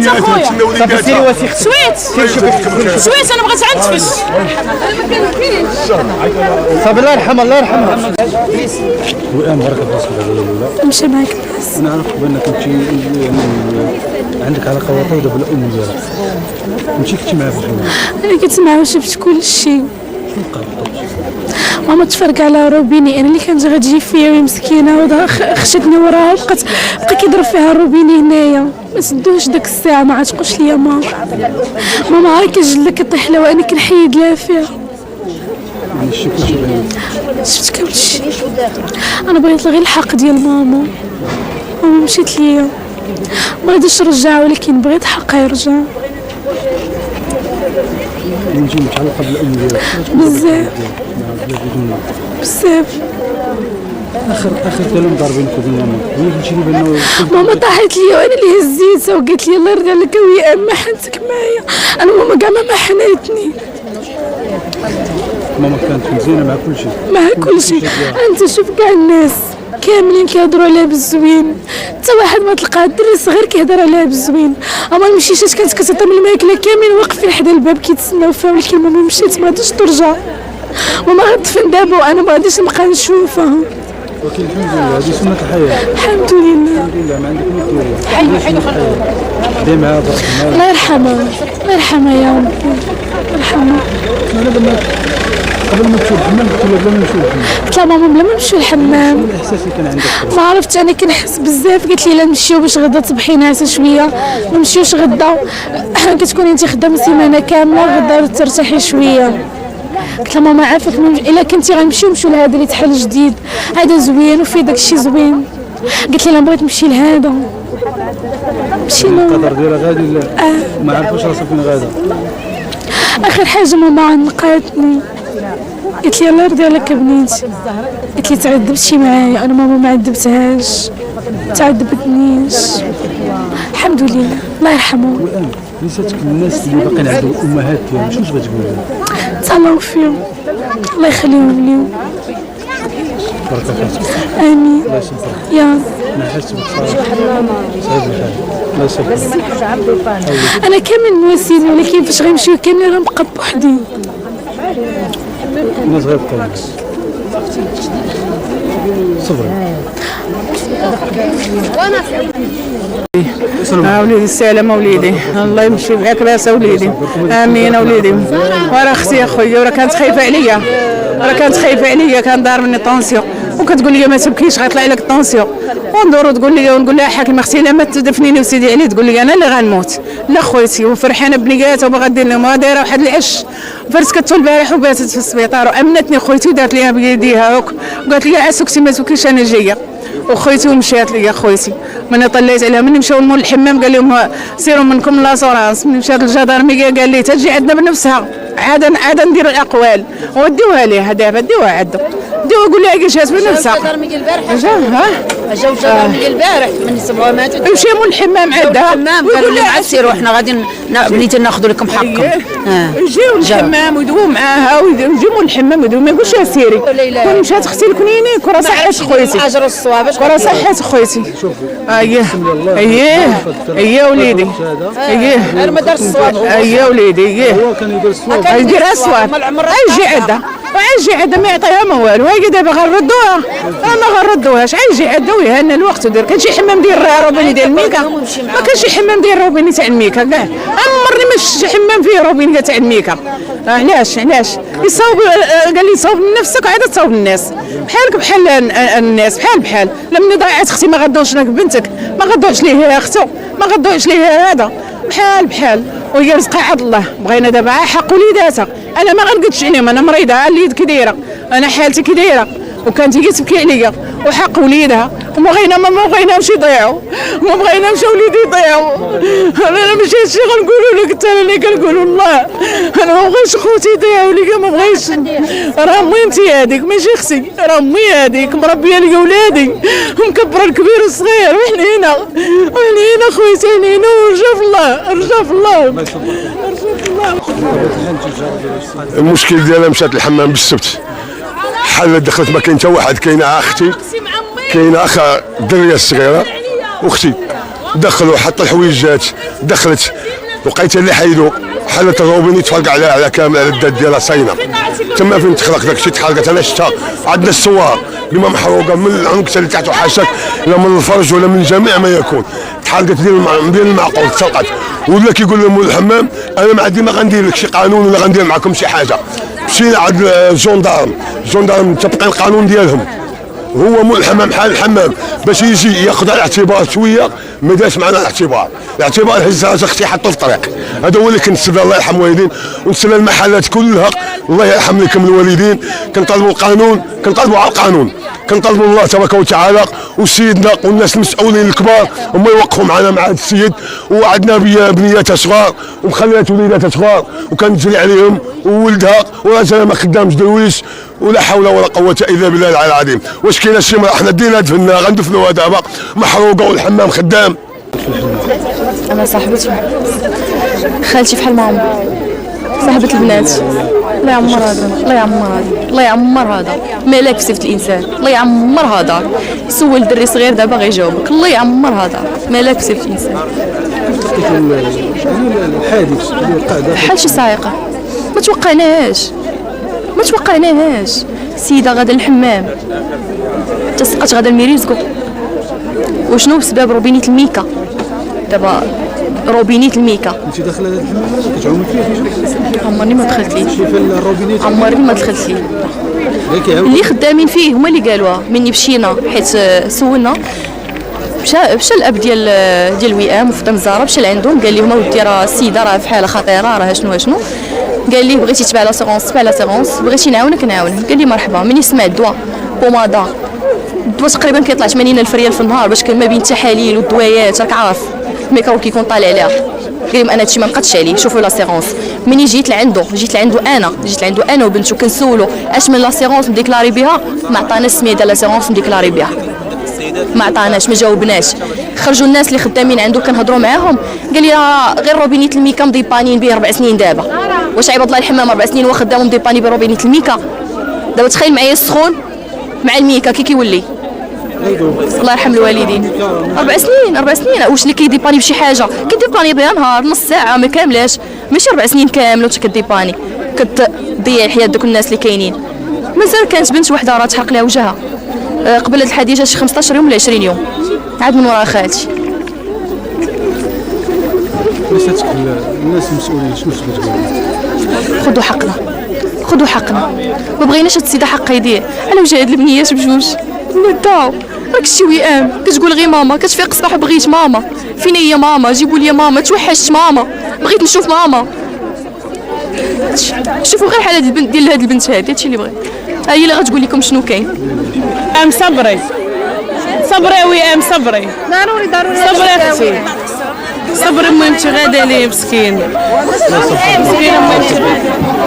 شويت اخويا صافي سيري وثيق شويت شويت انا بغيت نتفش صافي الله يرحمها الله يرحمها. وئام بارك الله فيك الاولى نمشي معاك بس انا عرفت بانك كنتي يعني عندك علاقه وطيده بالام ديالك كنتي معاها في الجمعه. انا كنت معاها وشفت كل شيء. شنو وقع بالضبط؟ ماما تفرق على روبيني، انا اللي كانت غتجي فيا وهي مسكينه خشتني وراها بقى كيضرب فيها روبيني هنايا. ما سدوش داك الساعه ما عتقولش ليا ماما هاي كنجلك كطيح لها وانا كنحيد لها فيها. يعني شتي كلشي باين. شفت كلشي. انا بغيت غير الحق ديال ماما مشيت ليا ما غاديش نرجعها ولكن بغيت حقها يرجع. نجي متعلقه بالام ديالك بزاف بزاف. اخر كلام دار بينك وبين ماماك هي قلتي لي بانه ماما طاحت لي وانا اللي هزيتها وقالت لي الله يرضي عليك وهي ما حنتك معايا. انا ماما كاع ما حناتني. ماما كانت مزيانه مع كل شيء مع كل شيء. انت شوف كاع الناس كاملين كيهضروا عليها بالزوين، حتى واحد ما تلقاه الدري صغير كيهضر عليها بالزوين. اما المشيشات كانت كتعطيهم الماكله كاملين واقفين حدا الباب كيتسناو فيها، ولكن ماما مشات ما غاديش ترجع. ماما غتدفن دابا وانا ما غاديش نبقى نشوفها. ولكن الحمد لله هذه سنه الحياه. الحمد لله. الحمد لله ما عندك ما ديري. دي معها برك الله يرحمها الله يرحمها يا ربي الله يرحمها. قبل ما تمشي الحمام قلت لها بلا ما نمشيو الحمام. قلت لها ماما بلا ما نمشيو الحمام. شنو الاحساس اللي كان عندك؟ ما عرفت انا كنحس بزاف. قالت لي لا نمشيو باش غدا تصبحي ناعسه شويه ما نمشيوش غدا كتكوني انت خدامه سيمانه كامله غدا ترتاحي شويه. قلت لها ماما عافاك الا كنتي غنمشيو نمشيو لهذا اللي تحل جديد هذا زوين وفيه داكشي زوين. قلت لي لا بغيت نمشي لهذا مشينا. القدر ديالها غادي لا ما عرفوش راسها فين غادا. اخر حاجه ماما عنقاتني قالت لي الله يرضي عليك بنيتي. قالت لي تعذبتي معايا. انا ماما ما عذبتهاش تعذبتنيش الحمد لله الله يرحمها. والان نساتك الناس اللي باقيين عندهم امهات ديالهم شنو تبغي تقول لهم؟ تهلاو فيهم الله يخليهم ليهم. بارك الله فيك. امين الله يسلمك. يا انا حاسس بك صعيب الحال. الله يسلمك. انا كامل مواسيني ولكن فاش غنمشيو كاملين غنبقى بوحدي. الناس غير بقاو صبري. وليدي السلامة وليدي الله يمشي معاك راسه وليدي امين وليدي. وراه اختي اخويا وراه كانت خايفه عليا كان دار مني طونسيون وكتقول لي ما تبكيش غيطلع لك الطونسيون وندورو تقول لي ونقول لها حاكمه اختي لا ما تدفنيني وسيدي علي تقول لي انا اللي غنموت لا خويتي وفرحانه بنياتها وباغا دير لهم ما دايره واحد العش فرسكتو البارح وباتت في السبيطار وامنتني خويتي ودارت ليها بيديها وقالت لي عسوكتي ما تبكيش انا جايه وخويتي ومشات ليا خويتي. ملي طليت عليها ملي مشاو لمول الحمام قال لهم سيروا منكم لاصورانس. ملي مشات للجدارمي قال لي تجي عندنا بنفسها عاد نديروا الاقوال وديوها ليها دابا ديوها عندهم ديوها قول لها كيجات بنفسها. الجدارمي ديال البارح جاو الجدارمي ديال البارح من سبعه ماتت مشاو مول الحمام عندها قالوا لي عاد سيروا حنا غادي بنيتي ناخذوا لكم حقكم. يجيو الحمام ويدووا معاها ويجيو مول الحمام ويدووا ما يقولش سيري كون مشات اختي الكنينيك وراه صحات خويتي اجر الصواب وراه صحات خويتي. اييه وليدي انا ما دارش الصواب اييه وليدي هو كان يدير الصواب يديرها الصواب يجي عندها ما يعطيها ما والو. هي دابا غنردوها ما غنردوهاش يجي عندها ويهنا الوقت ودير. كان شي حمام ديال روبيني ديال الميكا ما كانش شي حمام ديال روبيني تاع الميكا كاع عمرني ما شفت شي حمام فيه روبيني تاع الميكا. علاش يصاوب قال لي صاوب لنفسك وعاد تصاوب الناس بحالك بحال الناس بحال لما ضيعت اختي ما غدوش لك بنتك ما غدوش ليه اختو ما غدوش ليه هذا بحال وهي رزقها عند الله. بغينا دابا حق وليداتها. انا ما غنقدش عليهم انا مريضه اليد كي دايره انا حالتي كي دايره وكانت هي تبكي عليا وحق وليدها وما بغيناهمش يضيعوا ما بغيناهمش وليدي يضيعوا. انا ماشي هادشي غنقولوا لك حتى انا كنقولوا الله انا ما بغيتش خوتي يضيعوا ليا ما بغيتش. راه امي انت هذيك ماشي اختي راه امي هذيك مربيه لي ولادي ومكبره الكبير والصغير وحنا هنا خويتي هنا ورجا في الله. المشكل ديالها مشات الحمام بالسبت حل دخلت ما كاين حتى واحد. كاينه اختي كاينه اخا الدريه الصغيره واختي دخلوا حط الحويجات دخلت وقيت اللي حيدو حلت الروبيني تفرق على كامل على الداد ديالها صاينه تما فين تخلق داك الشيء تحرقت. انا شفتها عندنا الصور بما محروقه من العنق اللي تحت وحاشاك لا من الفرج ولا من جميع ما يكون تحرقت ديال المعقول تسرقت. ولا كيقول لهم الحمام انا ما عندي ما غندير لك شي قانون ولا غندير معكم شي حاجه. مشينا عند الجندارم تبقى القانون ديالهم هو مول الحمام حال الحمام باش يجي ياخذ على الاعتبار شويه ما داش معنا الاعتبار هز راسه اختي حطوا في الطريق. هذا هو اللي كنتسنى الله يرحم الوالدين ونتسنى المحلات كلها الله يرحم لكم الوالدين. كنطالبوا القانون كنطالبوا على القانون كنطالبوا الله تبارك وتعالى وسيدنا والناس المسؤولين الكبار هما يوقفوا معنا مع هذا السيد. وعندنا بنيات صغار ومخليات وليدات صغار وكنجري عليهم وولدها وراسها ما خدامش درويش ولا حول ولا قوه الا بالله العلي العظيم. واش كاينه شي مرة حنا دينا دفنا غندفنوها دابا محروقه والحمام خدام. انا صاحبتي خالتي فحال ماما صاحبة البنات. الله يعمر هذا الله يعمر هذا الله يعمر هذا مالك في صفة الانسان. الله يعمر هذا سول دري صغير دابا غيجاوبك. الله يعمر هذا مالك في صفة الانسان. الحادث اللي وقع دابا بحال شي صايقه ما توقعناهاش. السيده غادا للحمام تسقط غادا الميريزكو. وشنو بسبب روبينيت الميكا دابا روبينيت الميكا. انت داخله هذا الحمام كتعومي فيه؟ عمرني ما دخلت ليه. شوفي الروبينيت عمرني ما دخلت ليه. اللي خدامين فيه هما اللي قالوها مني مشينا حيت سولنا مشى الاب ديال الوئام وفدام الزهراء مشى لعندهم قال لهم اودي راه السيده راه في حاله خطيره راه شنو قال لي بغيتي تبع لاسيغونس بغيتي نعاونك قال لي مرحبا. مني سمع الدواء بومادا الدواء تقريبا كيطلع 80,000 ريال في النهار باش كان ما بين التحاليل والدويات راك عارف الميكرو كيكون طالع عليها. قال لهم انا هادشي ما نقدش عليه شوفوا لاسيغونس. مني جيت لعنده انا وبنته كنسولو اش من لاسيغونس نديكلاري بها ما عطاناش السميه ديال لاسيغونس نديكلاري بها ما عطاناش ما جاوبناش. خرجوا الناس اللي خدامين عنده كنهضروا معاهم قال لي غير روبينيت الميكا مديبانين به 4 سنين دابا. واش عيب الله الحمام 4 سنين وخدام مديباني بروبينيت الميكا. دابا تخيل معايا السخون مع الميكا كيولي. الله يرحم الوالدين 4 سنين واش اللي كيديباني بشي حاجه كيديباني بها نهار نص ساعه ما كاملاش ماشي 4 سنين كامله وانت كديباني كتضيع حياه دوك الناس اللي كاينين. مازال كانت بنت وحده راه تحرق لها وجهها قبل هاد الحادثه شي 15 يوم ولا 20 يوم عاد من ورا خالتي. الناس المسؤولين شنو تقول؟ خذوا حقنا ما بغيناش هاد السيده حقها يضيع على وجه هاد البنيات بجوج. نداو راك شي وئام كتقول غير ماما كتفيق الصباح بغيت ماما فين هي ماما جيبوا لي ماما توحشت ماما بغيت نشوف ماما. شوفوا غير حال هاد البنت ديال هاد البنت هادشي اللي بغيت هي اللي غتقول لكم شنو كاين. صبري ويام صبري صبري اختي صبري مهمتي غادا ليه مسكين مسكينه مهمتي